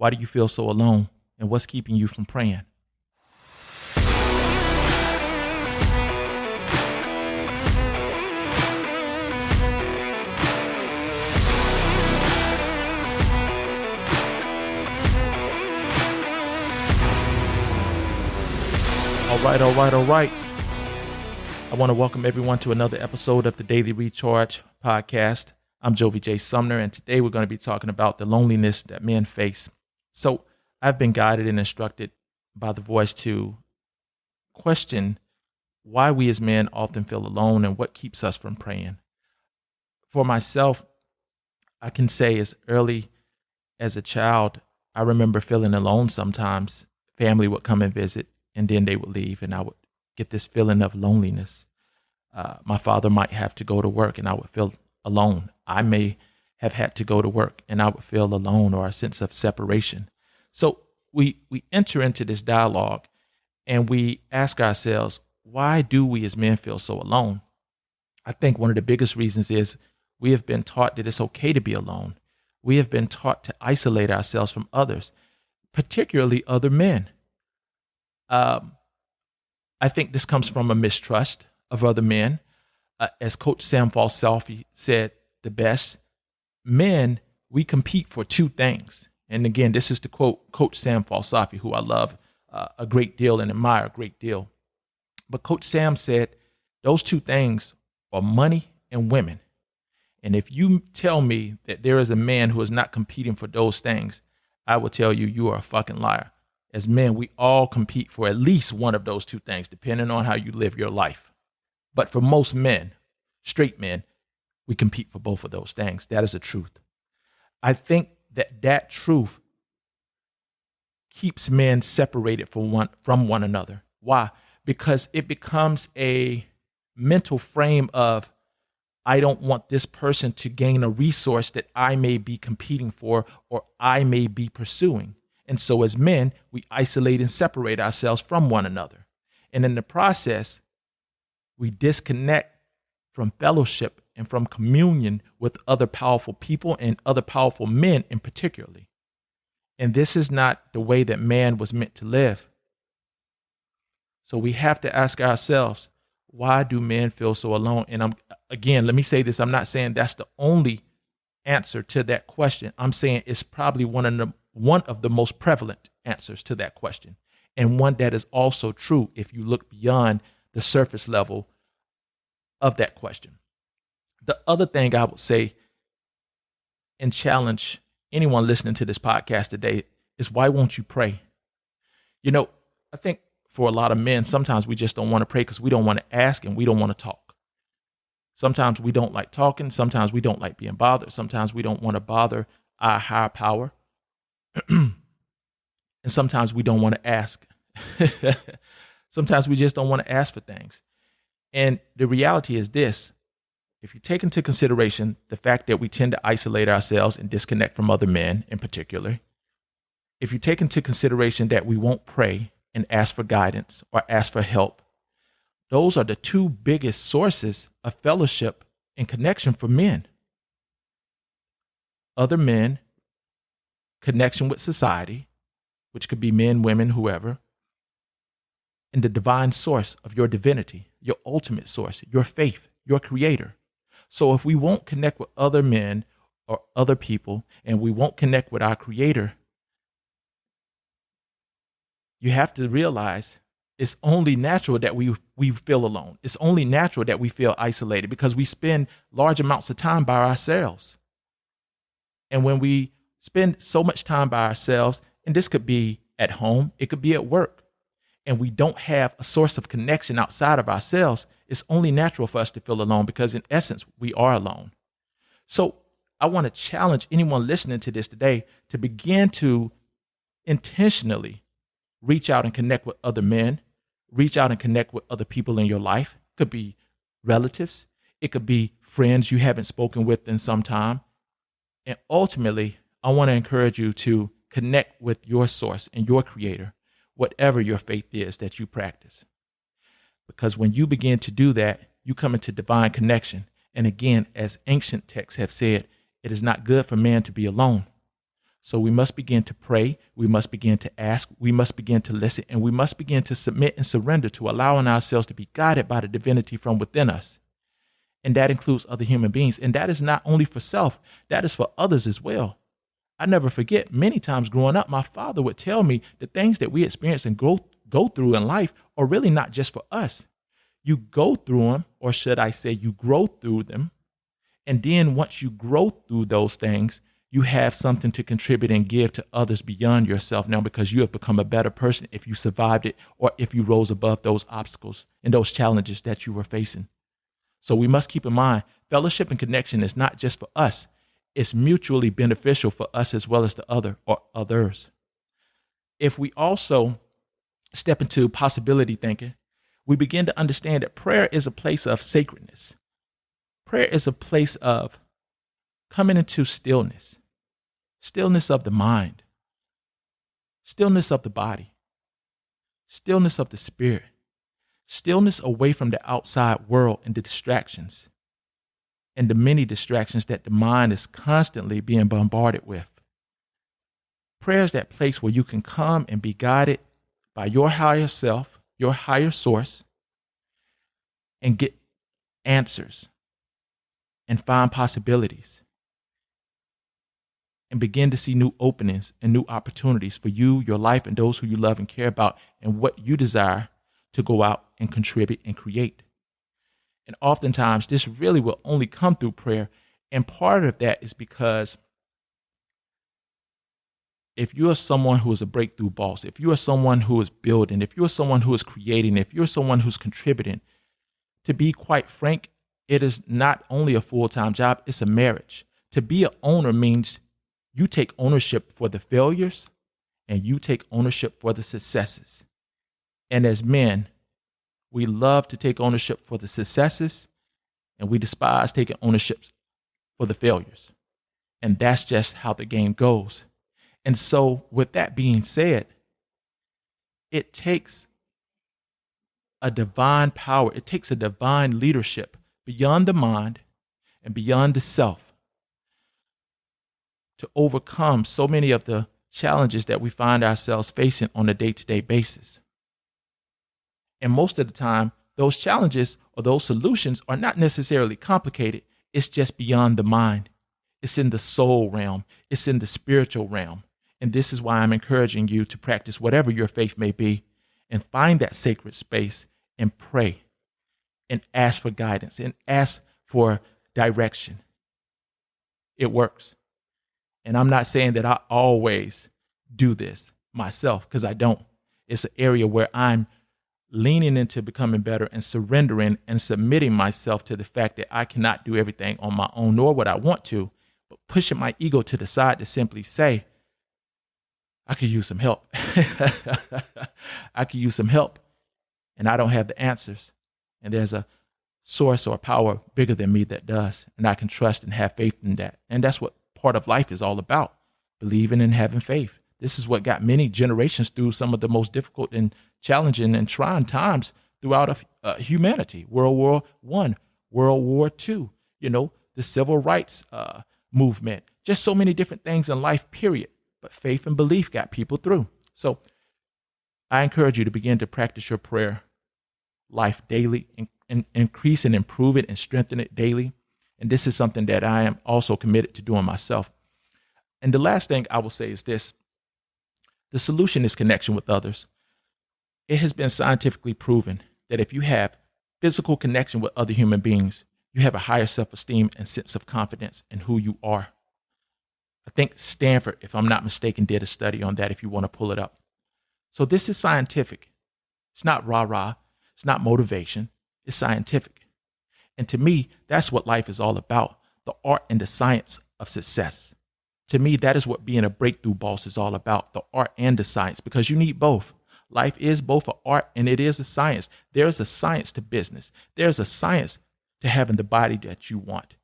Why do you feel so alone? And what's keeping you from praying? All right. I want to welcome everyone to another episode of the Daily Recharge podcast. I'm Jovie J, Sumner, and today we're going to be talking about the loneliness that men face. So I've been guided and instructed by the voice to question why we as men often feel alone and what keeps us from praying. For myself, I can say as early as a child, I remember feeling alone sometimes. Family would come and visit, and then they would leave, and I would get this feeling of loneliness. My father might have to go to work, and I would feel alone. I may have had to go to work, and I would feel alone, or a sense of separation. So we enter into this dialogue, and we ask ourselves, why do we as men feel so alone? I think one of the biggest reasons is we have been taught that it's okay to be alone. We have been taught to isolate ourselves from others, particularly other men. I think this comes from a mistrust of other men. As Coach Sam Falsafi said the best, men, we compete for two things. And again, this is to quote Coach Sam Falsafi, who I love a great deal and admire a great deal. But Coach Sam said those two things are money and women. And if you tell me that there is a man who is not competing for those things, I will tell you, you are a fucking liar. As men, we all compete for at least one of those two things, depending on how you live your life. But for most men, straight men, we compete for both of those things. That is the truth. I think that truth keeps men separated from one another. Why? Because it becomes a mental frame of, I don't want this person to gain a resource that I may be competing for or I may be pursuing. And so as men, we isolate and separate ourselves from one another. And in the process, we disconnect from fellowship and from communion with other powerful people and other powerful men in particularly. And this is not the way that man was meant to live. So we have to ask ourselves, why do men feel so alone? And let me say this. I'm not saying that's the only answer to that question. I'm saying it's probably one of the most prevalent answers to that question, and one that is also true if you look beyond the surface level of that question. The other thing I would say and challenge anyone listening to this podcast today is, why won't you pray? You know, I think for a lot of men, sometimes we just don't want to pray because we don't want to ask and we don't want to talk. Sometimes we don't like talking. Sometimes we don't like being bothered. Sometimes we don't want to bother our higher power. And sometimes we don't want to ask. Sometimes we just don't want to ask for things. And the reality is this: if you take into consideration the fact that we tend to isolate ourselves and disconnect from other men in particular, if you take into consideration that we won't pray and ask for guidance or ask for help, those are the two biggest sources of fellowship and connection for men. Other men, connection with society, which could be men, women, whoever, and the divine source of your divinity, your ultimate source, your faith, your creator. So if we won't connect with other men or other people, and we won't connect with our creator, you have to realize it's only natural that we feel alone. It's only natural that we feel isolated because we spend large amounts of time by ourselves. And when we spend so much time by ourselves, and this could be at home, it could be at work, and we don't have a source of connection outside of ourselves, it's only natural for us to feel alone because in essence, we are alone. So I want to challenge anyone listening to this today to begin to intentionally reach out and connect with other men, reach out and connect with other people in your life. It could be relatives. It could be friends you haven't spoken with in some time. And ultimately, I want to encourage you to connect with your source and your creator, whatever your faith is that you practice. Because when you begin to do that, you come into divine connection. And again, as ancient texts have said, it is not good for man to be alone. So we must begin to pray. We must begin to ask. We must begin to listen. And we must begin to submit and surrender to allowing ourselves to be guided by the divinity from within us. And that includes other human beings. And that is not only for self, that is for others as well. I never forget, many times growing up, my father would tell me the things that we experience and go through in life are really not just for us. You go through them, or should I say you grow through them. And then once you grow through those things, you have something to contribute and give to others beyond yourself now, because you have become a better person if you survived it or if you rose above those obstacles and those challenges that you were facing. So we must keep in mind, fellowship and connection is not just for us. It's mutually beneficial for us as well as the other or others. If we also step into possibility thinking, we begin to understand that prayer is a place of sacredness. Prayer is a place of coming into stillness, stillness of the mind, stillness of the body, stillness of the spirit, stillness away from the outside world and the distractions and the many distractions that the mind is constantly being bombarded with. Prayer is that place where you can come and be guided by your higher self, your higher source, and get answers and find possibilities and begin to see new openings and new opportunities for you, your life, and those who you love and care about, and what you desire to go out and contribute and create. And oftentimes, this really will only come through prayer. And part of that is because if you are someone who is a breakthrough boss, if you are someone who is building, if you are someone who is creating, if you're someone who's contributing, to be quite frank, it is not only a full-time job, it's a marriage. To be an owner means you take ownership for the failures and you take ownership for the successes. And as men, we love to take ownership for the successes and we despise taking ownership for the failures. And that's just how the game goes. And so with that being said, it takes a divine power. It takes a divine leadership beyond the mind and beyond the self to overcome so many of the challenges that we find ourselves facing on a day-to-day basis. And most of the time, those challenges or those solutions are not necessarily complicated. It's just beyond the mind. It's in the soul realm. It's in the spiritual realm. And this is why I'm encouraging you to practice whatever your faith may be and find that sacred space and pray and ask for guidance and ask for direction. It works. And I'm not saying that I always do this myself, because I don't. It's an area where I'm leaning into becoming better and surrendering and submitting myself to the fact that I cannot do everything on my own, nor would I want to, but pushing my ego to the side to simply say, I could use some help. I could use some help. And I don't have the answers. And there's a source or a power bigger than me that does. And I can trust and have faith in that. And that's what part of life is all about, believing and having faith. This is what got many generations through some of the most difficult and challenging and trying times throughout humanity. World War I, World War II, the civil rights movement, just so many different things in life, period. But faith and belief got people through. So I encourage you to begin to practice your prayer life daily and increase and improve it and strengthen it daily. And this is something that I am also committed to doing myself. And the last thing I will say is this. The solution is connection with others. It has been scientifically proven that if you have physical connection with other human beings, you have a higher self-esteem and sense of confidence in who you are. I think Stanford, if I'm not mistaken, did a study on that if you want to pull it up. So this is scientific. It's not rah-rah. It's not motivation. It's scientific. And to me, that's what life is all about, the art and the science of success. To me, that is what being a breakthrough boss is all about, the art and the science, because you need both. Life is both an art and it is a science. There's a science to business. There's a science to having the body that you want.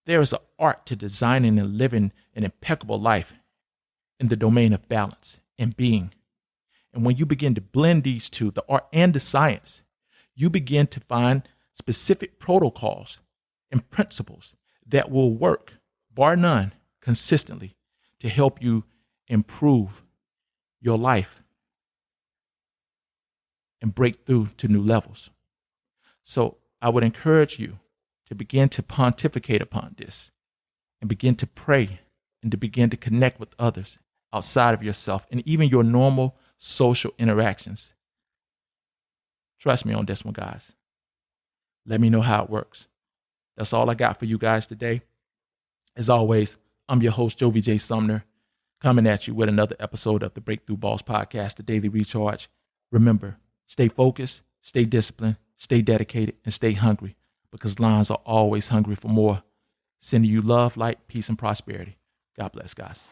There is an art to designing and living an impeccable life in the domain of balance and being. And when you begin to blend these two, the art and the science, you begin to find specific protocols and principles that will work, bar none, consistently to help you improve your life and break through to new levels. So I would encourage you to begin to pontificate upon this and begin to pray and to begin to connect with others outside of yourself and even your normal social interactions. Trust me on this one, guys. Let me know how it works. That's all I got for you guys today. As always, I'm your host, Jovie J. Sumner, coming at you with another episode of the Breakthrough Boss Podcast, the Daily Recharge. Remember, stay focused, stay disciplined, stay dedicated, and stay hungry, because lions are always hungry for more. Sending you love, light, peace, and prosperity. God bless, guys.